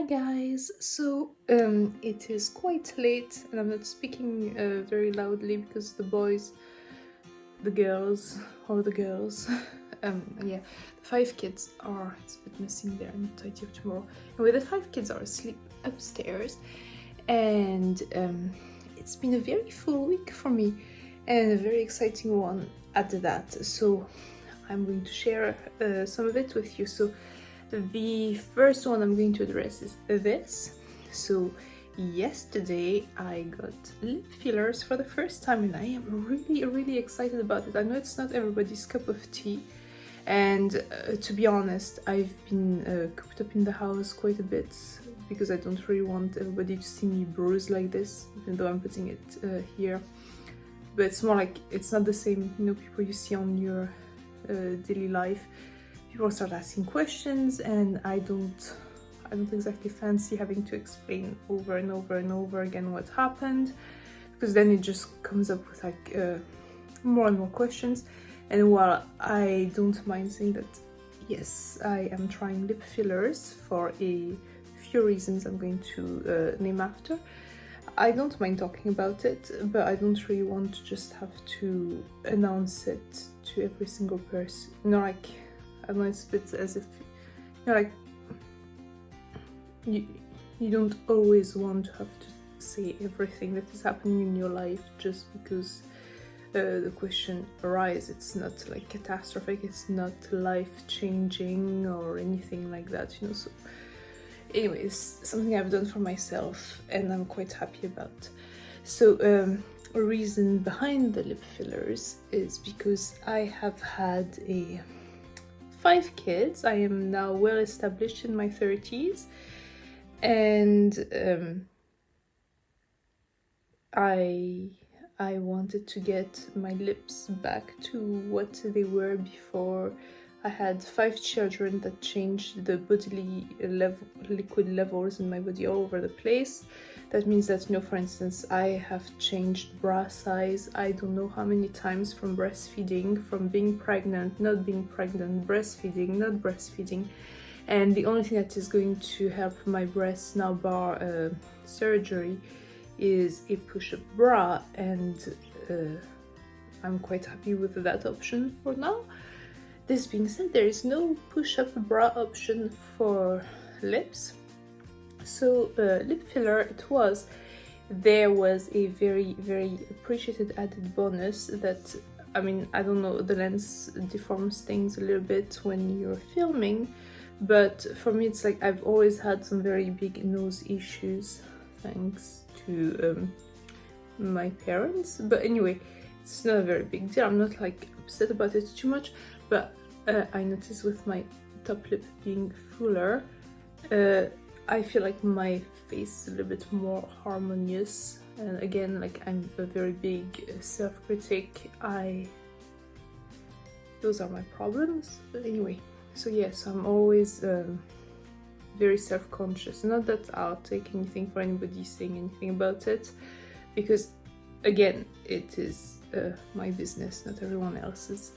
guys, it is quite late and I'm not speaking very loudly because the girls, yeah, the 5 kids are, it's a bit missing there, I need to tidy up tomorrow. Anyway, the 5 kids are asleep upstairs and it's been a very full week for me and a very exciting one at that, so I'm going to share some of it with you. So the first one I'm going to address is this. So yesterday I got lip fillers for the first time and I am really excited about it. I know it's not everybody's cup of tea, and to be honest, I've been cooped up in the house quite a bit because I don't really want everybody to see me bruised like this, even though I'm putting it here. But it's more like, it's not the same, you know, people you see on your daily life. People start asking questions and I don't exactly fancy having to explain over and over again what happened, because then it just comes up with like more and more questions. And while I don't mind saying that yes, I am trying lip fillers for a few reasons I'm going to name after, I don't mind talking about it, but I don't really want to just have to announce it to every single person. You know, like, I don't know, it's a bit as if, you know, like, you don't always want to have to say everything that is happening in your life just because the question arises. It's not like catastrophic, it's not life-changing or anything like that, you know. So anyways, something I've done for myself and I'm quite happy about. So a reason behind the lip fillers is because I have had 5 kids. I am now well established in my 30s, and I wanted to get my lips back to what they were before I had 5 children that changed the bodily liquid levels in my body all over the place. That means that, you know, for instance, I have changed bra size I don't know how many times from breastfeeding, from being pregnant, not being pregnant, breastfeeding, not breastfeeding. And the only thing that is going to help my breasts now, bar surgery, is a push-up bra, and I'm quite happy with that option for now. This being said, there is no push-up bra option for lips. So lip filler there was a very appreciated added bonus that, I mean, I don't know, the lens deforms things a little bit when you're filming, but for me it's like I've always had some very big nose issues thanks to my parents. But anyway, it's not a very big deal. I'm not like upset about it too much, but I noticed with my top lip being fuller, I feel like my face is a little bit more harmonious. And again, like, I'm a very big self-critic. Those are my problems. But anyway, so yes, I'm always very self-conscious. Not that I'll take anything for anybody saying anything about it, because again, it is my business, not everyone else's.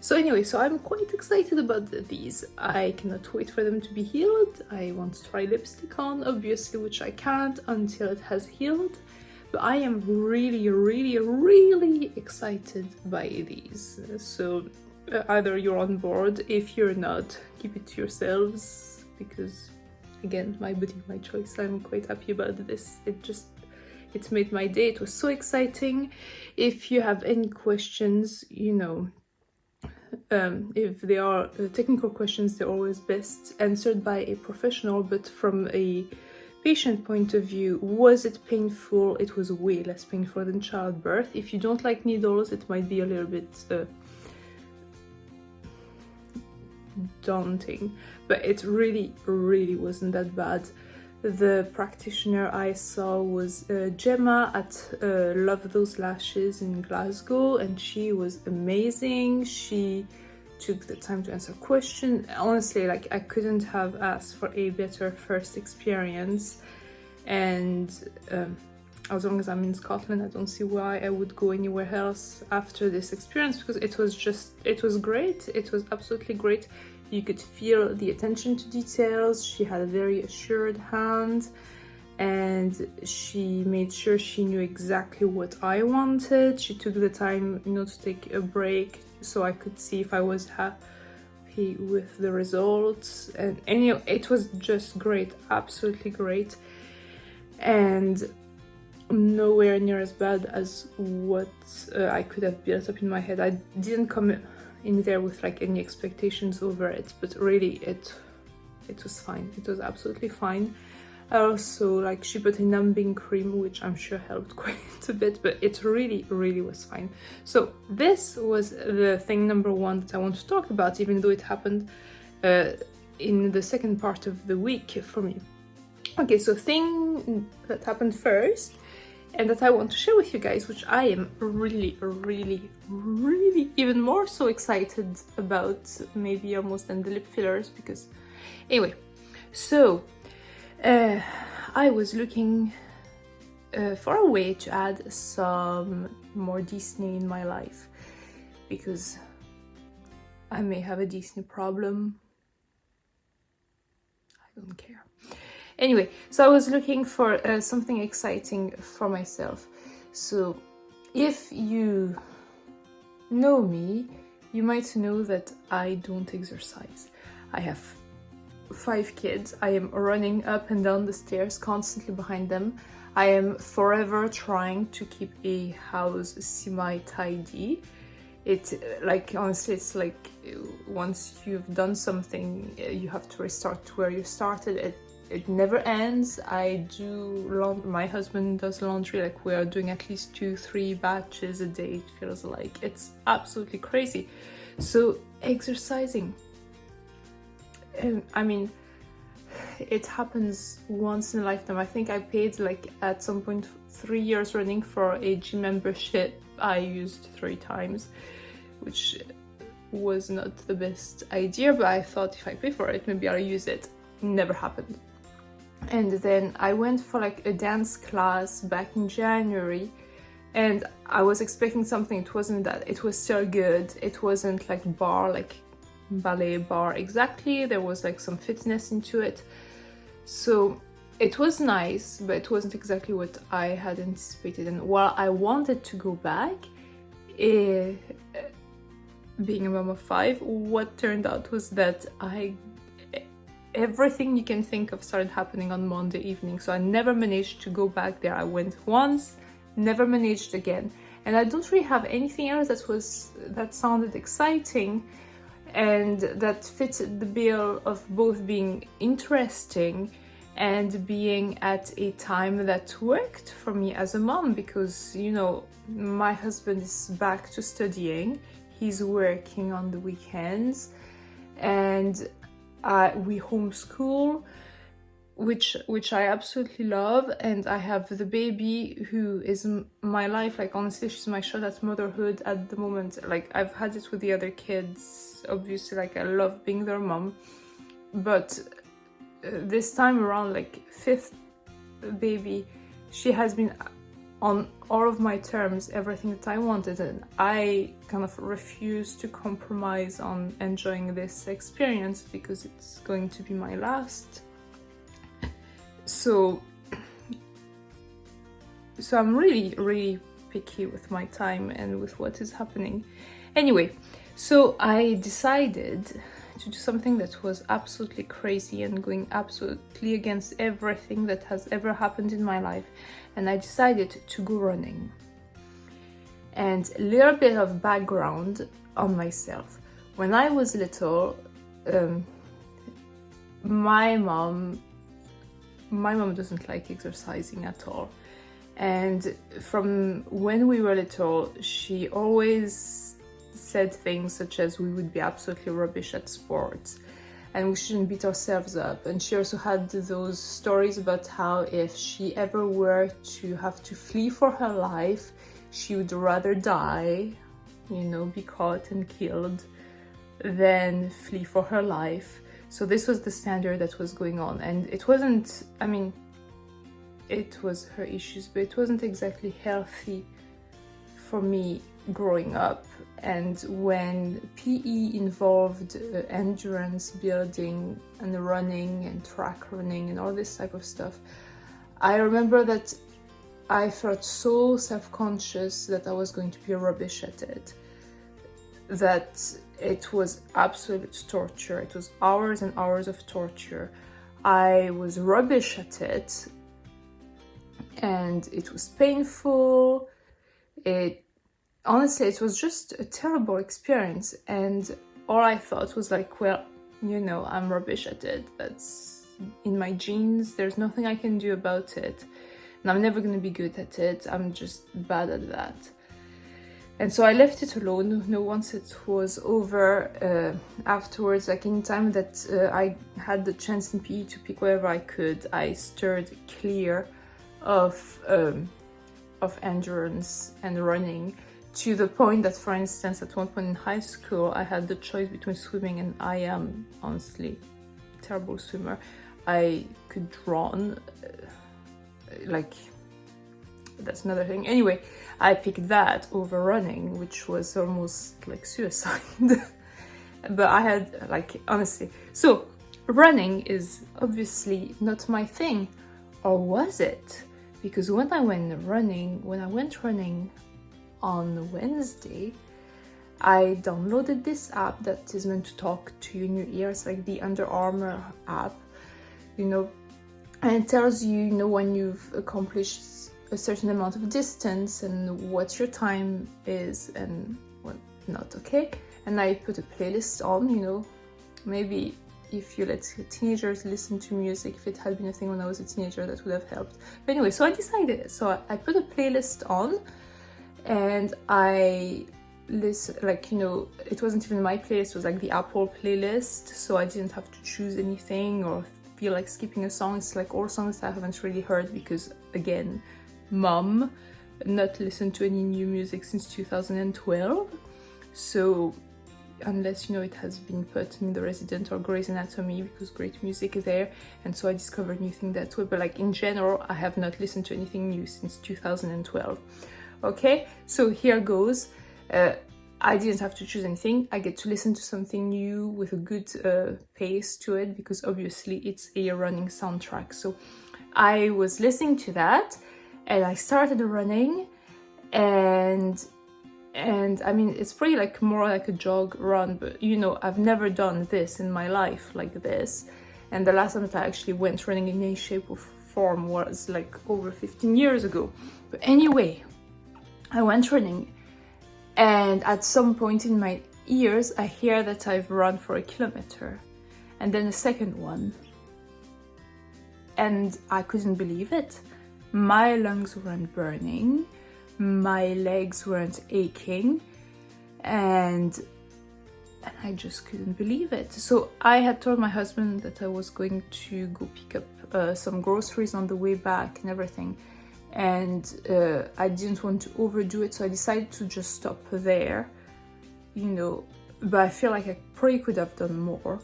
So anyway, so I'm quite excited about these. I cannot wait for them to be healed. I want to try lipstick on, obviously, which I can't until it has healed. But I am really excited by these. So either you're on board. If you're not, keep it to yourselves, because again, my body, my choice. I'm quite happy about this. It made my day. It was so exciting. If you have any questions, you know, if they are technical questions, they're always best answered by a professional. But from a patient point of view, was it painful? It was way less painful than childbirth. If you don't like needles, it might be a little bit daunting, but it really wasn't that bad. The practitioner I saw was Gemma at Love Those Lashes in Glasgow, and she was amazing. She took the time to answer questions. Honestly, like, I couldn't have asked for a better first experience. And as long as I'm in Scotland, I don't see why I would go anywhere else after this experience, because it was great. It was absolutely great. You could feel the attention to details. She had a very assured hand, and she made sure she knew exactly what I wanted. She took the time, you know, to take a break so I could see if I was happy with the results. And you know, it was just great, absolutely great, and nowhere near as bad as what I could have built up in my head. I didn't come in there with like any expectations over it, but really it was fine. It was absolutely fine. I also, like, she put a numbing cream, which I'm sure helped quite a bit, but it really was fine. So this was the thing number one that I want to talk about, even though it happened in the second part of the week for me. Okay, so thing that happened first and that I want to share with you guys, which I am really even more so excited about, maybe almost than the lip fillers, because anyway, so I was looking for a way to add some more Disney in my life, because I may have a Disney problem. I don't care. Anyway, so I was looking for something exciting for myself. So if you know me, you might know that I don't exercise. I have 5 kids. I am running up and down the stairs constantly behind them. I am forever trying to keep a house semi-tidy. Like, honestly, it's like once you've done something, you have to restart to where you started. It never ends. I do my husband does laundry, like we are doing at least 2-3 batches a day, it feels like. It's absolutely crazy. So exercising, I mean, it happens once in a lifetime. I think I paid, like, at some point 3 years running for a gym membership. I used 3 times, which was not the best idea, but I thought if I pay for it, maybe I'll use it. Never happened. And then I went for like a dance class back in January, and I was expecting something. It wasn't that. It was still good. It wasn't like bar, like ballet bar exactly. There was like some fitness into it. So it was nice, but it wasn't exactly what I had anticipated. And while I wanted to go back, being a mom of 5, what turned out was that everything you can think of started happening on Monday evening. So I never managed to go back there. I went once, never managed again. And I don't really have anything else that sounded exciting and that fitted the bill of both being interesting and being at a time that worked for me as a mom, because, you know, my husband is back to studying. He's working on the weekends, and we homeschool, which I absolutely love, and I have the baby who is my life. Like, honestly, she's my shot at motherhood at the moment. Like, I've had it with the other kids, obviously, like I love being their mom, but this time around, like 5th baby, she has been on all of my terms, everything that I wanted, and I kind of refuse to compromise on enjoying this experience because it's going to be my last. So I'm really picky with my time and with what is happening. Anyway, so I decided to do something that was absolutely crazy and going absolutely against everything that has ever happened in my life, and I decided to go running. And a little bit of background on myself. When I was little, my mom doesn't like exercising at all, and from when we were little, she always said things such as we would be absolutely rubbish at sports and we shouldn't beat ourselves up. And she also had those stories about how if she ever were to have to flee for her life, she would rather die, you know, be caught and killed, than flee for her life. So this was the standard that was going on, and it wasn't, I mean, it was her issues, but it wasn't exactly healthy for me growing up. and when PE involved endurance building and running and track running and all this type of stuff, I remember that I felt so self-conscious that I was going to be rubbish at it, that it was absolute torture. It was hours and hours of torture. I was rubbish at it, and it was painful. Honestly, it was just a terrible experience, and all I thought was like, well, you know, I'm rubbish at it. That's in my genes. There's nothing I can do about it, and I'm never going to be good at it. I'm just bad at that. And so I left it alone. No, once it was over, afterwards, like in time that I had the chance in PE to pick whatever I could, I steered clear of endurance and running, to the point that, for instance, at one point in high school, I had the choice between swimming, and I am honestly a terrible swimmer. I could drown, like, that's another thing. Anyway, I picked that over running, which was almost like suicide. But I had, like, honestly, so running is obviously not my thing. Or was it? Because when I went running on Wednesday, I downloaded this app that is meant to talk to you in your ears, like the Under Armour app, you know, and it tells you, you know, when you've accomplished a certain amount of distance and what your time is and what not, okay? And I put a playlist on, you know, maybe if you let teenagers listen to music, if it had been a thing when I was a teenager, that would have helped. But anyway, so I decided, so I put a playlist on, and I listen, like, you know, it wasn't even my playlist, it was like the Apple playlist, so I didn't have to choose anything or feel like skipping a song. It's like all songs I haven't really heard because, again, mom, not listened to any new music since 2012, so unless, you know, it has been put in The Resident or Grey's Anatomy, because great music is there, and so I discovered new things that way. But like in general, I have not listened to anything new since 2012. Okay, so here goes. I didn't have to choose anything. I get to listen to something new with a good pace to it, because obviously it's a running soundtrack. So I was listening to that, and I started running, and I mean, it's pretty like more like a jog run, but you know, I've never done this in my life like this. And the last time that I actually went running in any shape or form was like over 15 years ago. But anyway, I went running, and at some point in my ears, I hear that I've run for 1 kilometer, and then a second one. And I couldn't believe it. My lungs weren't burning, my legs weren't aching, and I just couldn't believe it. So I had told my husband that I was going to go pick up some groceries on the way back and everything, and I didn't want to overdo it, so I decided to just stop there, you know. But I feel like I probably could have done more,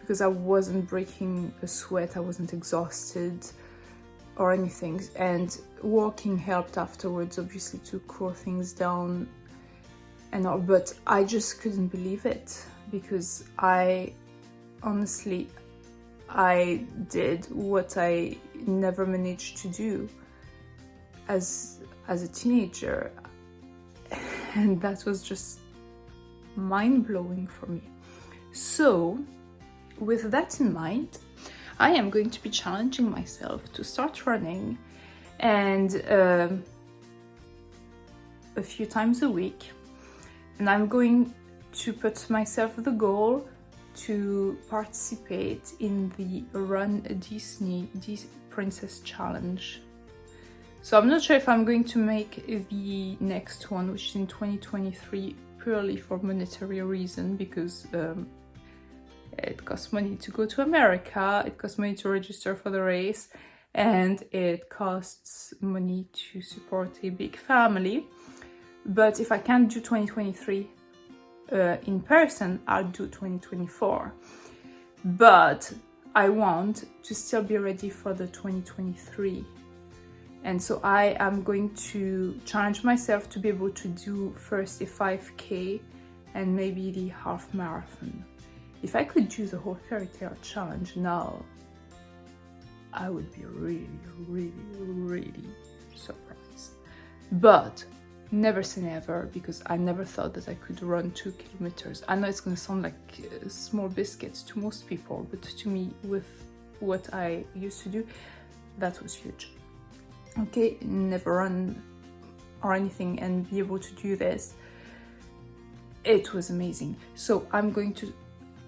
because I wasn't breaking a sweat, I wasn't exhausted or anything, and walking helped afterwards, obviously, to cool things down and all. But I just couldn't believe it, because I honestly, I did what I never managed to do as a teenager, and that was just mind-blowing for me. So with that in mind, I am going to be challenging myself to start running, and a few times a week, and I'm going to put myself the goal to participate in the Run Disney Princess Challenge. So I'm not sure if I'm going to make the next one, which is in 2023, purely for monetary reason, because it costs money to go to America, it costs money to register for the race, and it costs money to support a big family. But if I can't do 2023 in person, I'll do 2024. But I want to still be ready for the 2023. And so I am going to challenge myself to be able to do first a 5K and maybe the half marathon. If I could do the whole fairy tale challenge now, I would be really surprised. But never say never, because I never thought that I could run 2 kilometers. I know it's gonna sound like small biscuits to most people, but to me, with what I used to do, that was huge. Okay, never run or anything and be able to do this, it was amazing. So I'm going to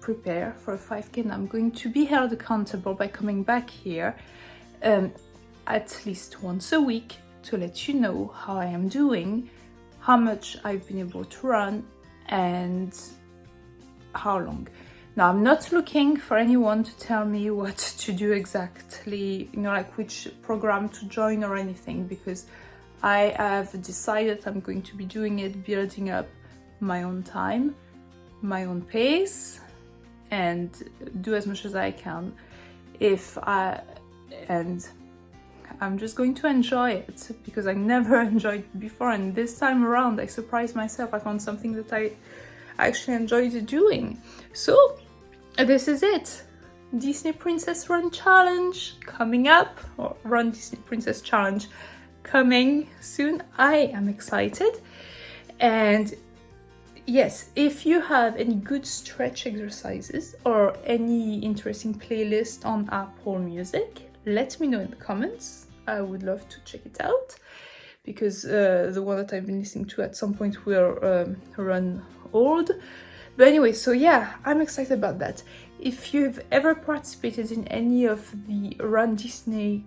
prepare for a 5K, and I'm going to be held accountable by coming back here at least once a week to let you know how I am doing, how much I've been able to run, and how long. Now, I'm not looking for anyone to tell me what to do exactly, you know, like which program to join or anything, because I have decided I'm going to be doing it, building up my own time, my own pace, and do as much as I can. And I'm just going to enjoy it, because I never enjoyed it before, and this time around I surprised myself. I found something that I actually enjoyed doing. So this is it. Disney Princess Run Challenge coming up, or Run Disney Princess Challenge coming soon. I am excited. And yes, if you have any good stretch exercises or any interesting playlist on Apple Music, let me know in the comments. I would love to check it out, because the one that I've been listening to at some point will run old. But anyway, so yeah, I'm excited about that. If you've ever participated in any of the Run Disney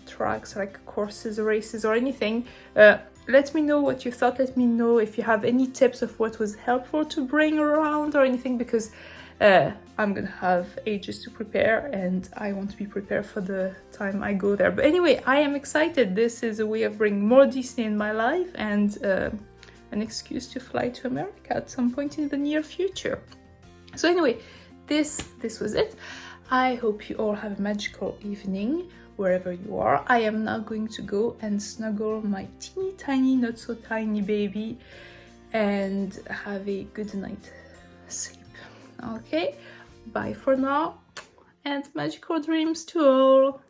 tracks, like courses, races, or anything, let me know what you thought. Let me know if you have any tips of what was helpful to bring around or anything, because I'm gonna have ages to prepare, and I want to be prepared for the time I go there. But anyway, I am excited. This is a way of bringing more Disney in my life, and an excuse to fly to America at some point in the near future. So anyway, this was it. I hope you all have a magical evening wherever you are. I am now going to go and snuggle my teeny tiny, not so tiny baby, and have a good night sleep. Okay, bye for now, and magical dreams to all.